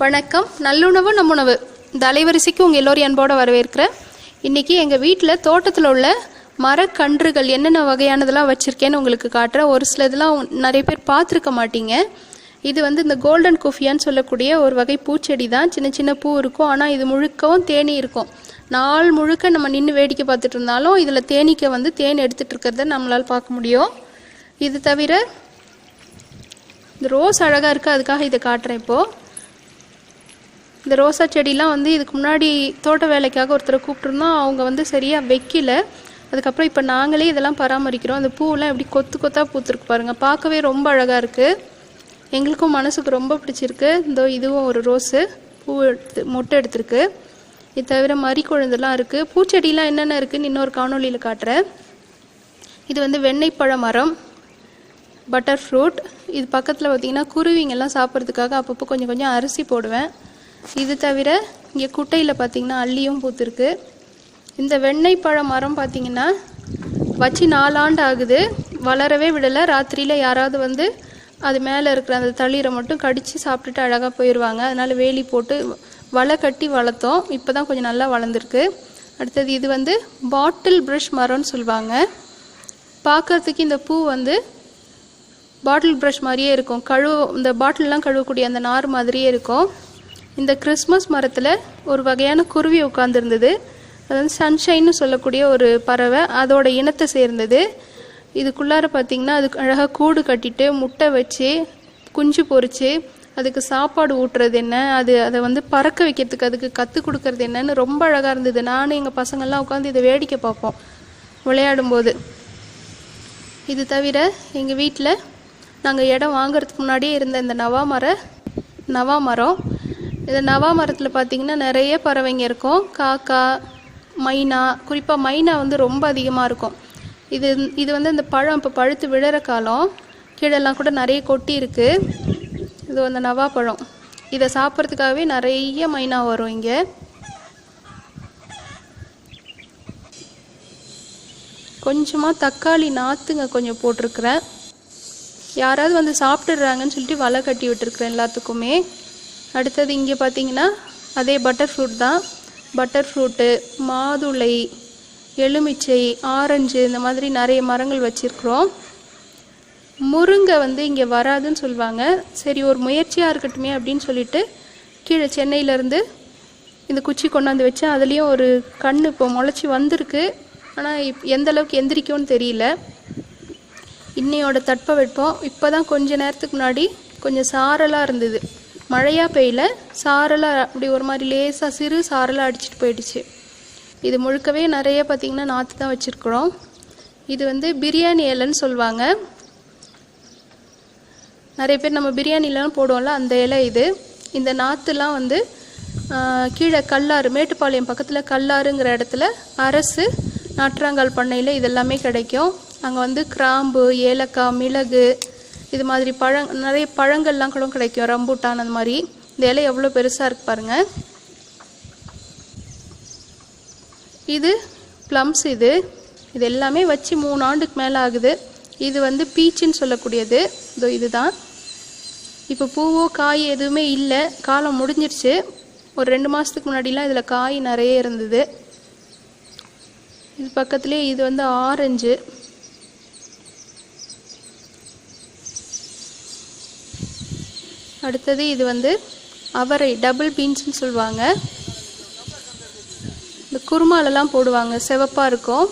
வணக்கம். நல்லுணவு நம்முணவு இந்த அலைவரிசைக்கு உங்கள் எல்லோரும் அன்போடு வரவேற்கிறேன். இன்றைக்கி எங்கள் வீட்டில் தோட்டத்தில் உள்ள மரக்கன்றுகள் என்னென்ன வகையானதெல்லாம் வச்சுருக்கேன்னு உங்களுக்கு காட்டுறேன். ஒரு சில இதெல்லாம் நிறைய பேர் பார்த்துருக்க மாட்டீங்க. இது இந்த கோல்டன் குஃபியான்னு சொல்லக்கூடிய ஒரு வகை பூச்செடி தான். சின்ன சின்ன பூ இருக்கும், ஆனால் இது முழுக்கவும் தேனி இருக்கும். நாள் முழுக்க நம்ம நின்று வேடிக்கை பார்த்துட்டு இருந்தாலும் இதில் தேனீக்க தேன் எடுத்துகிட்டு இருக்கிறத நம்மளால் பார்க்க முடியும். இது தவிர இந்த ரோஸ் அழகாக இருக்குது, அதுக்காக இதை காட்டுறேன். இப்போது இந்த ரோசா செடிலாம் இதுக்கு முன்னாடி தோட்ட வேலைக்காக ஒருத்தரை கூப்பிட்ருந்தோம். அவங்க சரியாக வைக்கல. அதுக்கப்புறம் இப்போ நாங்களே இதெல்லாம் பராமரிக்கிறோம். அந்த பூவெல்லாம் எப்படி கொத்து கொத்தாக பூத்துருக்கு பாருங்கள். பார்க்கவே ரொம்ப அழகாக இருக்குது. எங்களுக்கும் மனசுக்கு ரொம்ப பிடிச்சிருக்கு. இதுவும் ஒரு ரோஸு பூ மொட்டை எடுத்துருக்கு. இது தவிர மறிக்கொழுந்தெல்லாம் இருக்குது. பூச்செடிலாம் என்னென்ன இருக்குதுன்னு இன்னொரு காணொலியில் காட்டுறேன். இது வெண்ணெய்ப்பழ மரம், பட்டர் ஃப்ரூட். இது பக்கத்தில் பார்த்திங்கன்னா குருவிங்கெல்லாம் சாப்பிட்றதுக்காக அப்பப்போ கொஞ்சம் கொஞ்சம் அரிசி போடுவேன். இது தவிர இங்கே குட்டையில் பார்த்திங்கன்னா அள்ளியும் பூத்துருக்கு. இந்த வெண்ணெய் பழ மரம் பார்த்திங்கன்னா வச்சு 4 ஆண்டு ஆகுது, வளரவே விடலை. ராத்திரியில் யாராவது அது மேலே இருக்கிற அந்த தளிரை மட்டும் கடித்து சாப்பிட்டுட்டு அழகாக போயிடுவாங்க. அதனால் வேலி போட்டு வலை கட்டி வளர்த்தோம். இப்போ தான் கொஞ்சம் நல்லா வளர்ந்துருக்கு. அடுத்தது இது பாட்டில் ப்ரஷ் மரம்னு சொல்லுவாங்க. பார்க்குறதுக்கு இந்த பூ பாட்டில் ப்ரஷ் மாதிரியே இருக்கும். இந்த பாட்டிலெலாம் கழுவக்கூடிய அந்த நார் மாதிரியே இருக்கும். இந்த கிறிஸ்மஸ் மரத்தில் ஒரு வகையான குருவி உட்காந்துருந்தது. அது சன்ஷைன்னு சொல்லக்கூடிய ஒரு பறவை, அதோட இனத்தை சேர்ந்தது. இதுக்குள்ளார பார்த்திங்கன்னா அதுக்கு அழகாக கூடு கட்டிட்டு முட்டை வச்சு குஞ்சு பொறிச்சு அதுக்கு சாப்பாடு ஊட்டுறது என்ன, அதை பறக்க வைக்கிறதுக்கு அதுக்கு கற்றுக் கொடுக்கறது என்னன்னு ரொம்ப அழகாக இருந்தது. நானும் எங்கள் பசங்கள்லாம் உட்காந்து இதை வேடிக்கை பார்ப்போம் விளையாடும்போது. இது தவிர எங்கள் வீட்டில் நாங்கள் இடம் வாங்கிறதுக்கு முன்னாடியே இருந்த இந்த நவா மரம். இந்த நவா மரத்தில் பார்த்திங்கன்னா நிறைய பறவைங்க இருக்கும். காக்கா, மைனா, குறிப்பாக மைனா ரொம்ப அதிகமாக இருக்கும். இது இந்த பழம் இப்போ பழுத்து விழற காலம். கீழெல்லாம் கூட நிறைய கொட்டி இருக்குது. இது அந்த நவா பழம். இதை சாப்பிட்றதுக்காகவே நிறைய மைனா வரும் இங்கே. கொஞ்சமாக தக்காளி நாற்றுங்க கொஞ்சம் போட்டிருக்கிறேன். யாராவது சாப்பிட்டுடுறாங்கன்னு சொல்லிட்டு வலை கட்டி விட்டுருக்குறேன் எல்லாத்துக்குமே. அடுத்தது இங்கே பார்த்தீங்கன்னா அதே பட்டர் ஃப்ரூட் தான். பட்டர் ஃப்ரூட்டு, மாதுளை, எலுமிச்சை, ஆரஞ்சு, இந்த மாதிரி நிறைய மரங்கள் வச்சுருக்குறோம். முருங்கை இங்கே வராதுன்னு சொல்லுவாங்க. சரி, ஒரு முயற்சியாக இருக்கட்டுமே அப்படின்னு சொல்லிட்டு கீழே சென்னையிலேருந்து இந்த குச்சி கொண்டாந்து வச்சேன். அதுலேயும் ஒரு கன்று இப்போ முளைச்சி வந்திருக்கு. ஆனால் எந்த அளவுக்கு எந்திரிக்கும்னு தெரியல. இன்னையோட தட்பவெப்பம் இப்போ தான் கொஞ்ச நேரத்துக்கு முன்னாடி கொஞ்சம் சாரலாக இருந்தது. மழையாக பெய்யல, சாரலாக அப்படி ஒரு மாதிரி லேசாக சிறு சாரலாக அடிச்சுட்டு போயிடுச்சு. இது முழுக்கவே நிறைய பார்த்திங்கன்னா நாற்று தான் வச்சுருக்குறோம். இது பிரியாணி இலைன்னு சொல்லுவாங்க. நிறைய பேர் நம்ம பிரியாணிலாம் போடுவோம்ல, அந்த இலை இது. இந்த நாற்றுலாம் கீழே கல்லாறு, மேட்டுப்பாளையம் பக்கத்தில் கல்லாறுங்கிற இடத்துல அரசு நாற்றாங்கால் பண்ணையில் இதெல்லாமே கிடைக்கும். அங்கே கிராம்பு, ஏலக்காய், மிளகு, இது மாதிரி நிறைய பழங்கள்லாம் கூட கிடைக்கும். ரம்பூட்டான் அந்த மாதிரி. இந்த இலை எவ்வளோ பெருசாக இருக்கு பாருங்கள். இது ப்ளம்ஸ். இது எல்லாமே வச்சு 3 ஆண்டுக்கு மேலே ஆகுது. இது பீச்சுன்னு சொல்லக்கூடியது. இதுதான். இப்போ பூவோ காய் எதுவுமே இல்லை, காலம் முடிஞ்சிருச்சு. ஒரு 2 மாதத்துக்கு முன்னாடிலாம் இதில் காய் நிறைய இருந்தது. இது பக்கத்துலேயே இது ஆரஞ்சு. அடுத்தது இது அவரை, டபுள் பீன்ஸ்னு சொல்லுவாங்க. இந்த குருமாலெல்லாம் போடுவாங்க, சிவப்பாக இருக்கும்.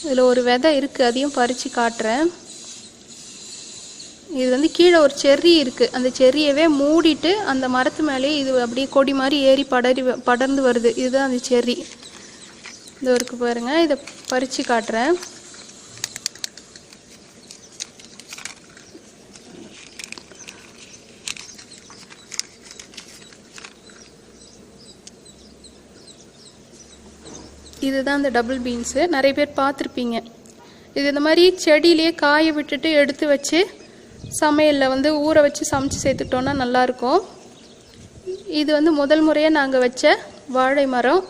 இதில் ஒரு விதை இருக்குது, அதையும் பறித்து காட்டுறேன். இது கீழே ஒரு செர்ரி இருக்குது. அந்த செர்ரியவே மூடிட்டு அந்த மரத்து மேலே இது அப்படியே கொடி மாதிரி ஏறி படர்ந்து வருது. இதுதான் அந்த செர்ரி. இது இருக்கு பாருங்கள். இதை பறித்து காட்டுறேன். இதுதான் இந்த டபுள் பீன்ஸு. நிறைய பேர் பார்த்துருப்பீங்க. இது இந்த மாதிரி செடியிலேயே காய விட்டுட்டு எடுத்து வச்சு சமையலில் ஊற வச்சு சமைச்சு சேர்த்துக்கிட்டோன்னா நல்லாயிருக்கும். இது முதல் முறையாக நாங்கள் வச்ச வாழை மரம்.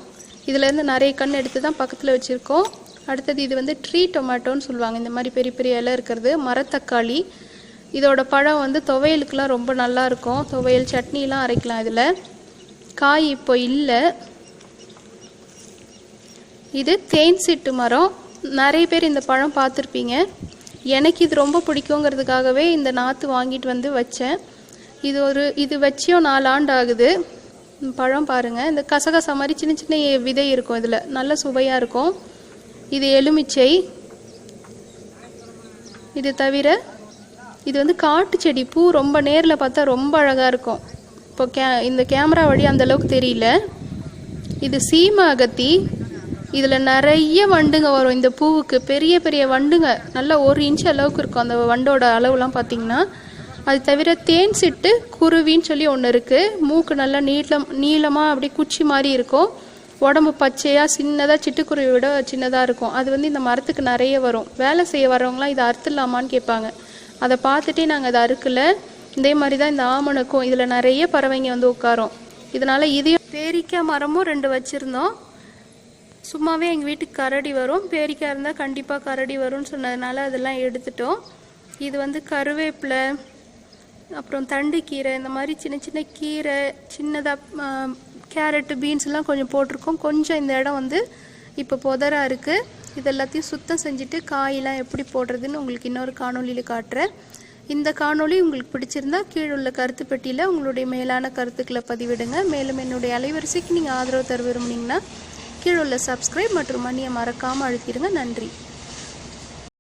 இதிலேருந்து நிறைய கண் எடுத்து தான் பக்கத்தில் வச்சுருக்கோம். அடுத்தது இது ட்ரீ டொமேட்டோன்னு சொல்லுவாங்க. இந்த மாதிரி பெரிய பெரிய இலை இருக்கிறது. மரத்தக்காளி. இதோட பழம் வந்து துவையலுக்குலாம் ரொம்ப நல்லா இருக்கும். துவையல் சட்னிலாம் அரைக்கலாம். இதில் காய் இப்போ இல்லை. இது தேன் சிட்டு மரம். நிறைய பேர் இந்த பழம் பார்த்துருப்பீங்க. எனக்கு இது ரொம்ப பிடிக்குங்கிறதுக்காகவே இந்த நாற்று வாங்கிட்டு வந்து வச்சேன். இது வச்சியும் 4 ஆண்டு ஆகுது. பழம் பாருங்கள், இந்த கசகசா மாதிரி சின்ன சின்ன விதை இருக்கும். இதில் நல்ல சுவையாக இருக்கும். இது எலுமிச்சை. இது தவிர இது வந்து காட்டு செடி. பூ ரொம்ப நேரில் பார்த்தா ரொம்ப அழகாக இருக்கும். இப்போ இந்த கேமரா வழி அந்தளவுக்கு தெரியல. இது சீம அகத்தி. இதில் நிறைய வண்டுங்க வரும். இந்த பூவுக்கு பெரிய பெரிய வண்டுங்க, நல்லா 1 இன்ச் அளவுக்கு இருக்கும் அந்த வண்டோட அளவுலாம் பார்த்தீங்கன்னா. அது தவிர தேன் சிட்டு குருவின்னு சொல்லி ஒன்று இருக்குது. மூக்கு நல்லா நீளமாக அப்படியே குச்சி மாதிரி இருக்கும். உடம்பு பச்சையாக சின்னதாக, சிட்டுக்குருவி விட சின்னதாக இருக்கும். அது வந்து இந்த மரத்துக்கு நிறைய வரும். வேலை செய்ய வரவங்களாம் இதை அறுத்துடலாமான்னு கேட்பாங்க. அதை பார்த்துட்டே நாங்கள் அதை அறுக்கலை. இதே மாதிரி தான் இந்த ஆமணக்கும். இதில் நிறைய பறவைங்க வந்து உட்காரும். இதனால் இதையும் பேரிக்காய் மரமும் 2 வச்சுருந்தோம். சும்மாவே எங்கள் வீட்டுக்கு கரடி வரும். பேரிக்காய் இருந்தால் கண்டிப்பாக கரடி வரும்னு சொன்னதுனால அதெல்லாம் எடுத்துட்டோம். இது வந்து கருவேப்பிலை, அப்புறம் தண்டுக்கீரை, இந்த மாதிரி சின்ன சின்ன கீரை, சின்னதாக கேரட்டு, பீன்ஸ்லாம் கொஞ்சம் போட்டிருக்கோம். கொஞ்சம் இந்த இடம் வந்து இப்போ புதராக இருக்குது. இது எல்லாத்தையும் சுத்தம் செஞ்சுட்டு காயெல்லாம் எப்படி போடுறதுன்னு உங்களுக்கு இன்னொரு காணொலியில் காட்டுறேன். இந்த காணொலி உங்களுக்கு பிடிச்சிருந்தா கீழே உள்ள கருத்து பெட்டியில் உங்களுடைய மேலான கருத்துக்களை பதிவிடுங்க. மேலும் என்னுடைய அலைவரிசைக்கு நீங்கள் ஆதரவு தர விரும்புனீங்கன்னா கீழே உள்ள சப்ஸ்கிரைப் மற்றும் மணியை மறக்காமல் அழுத்திடுங்க. நன்றி.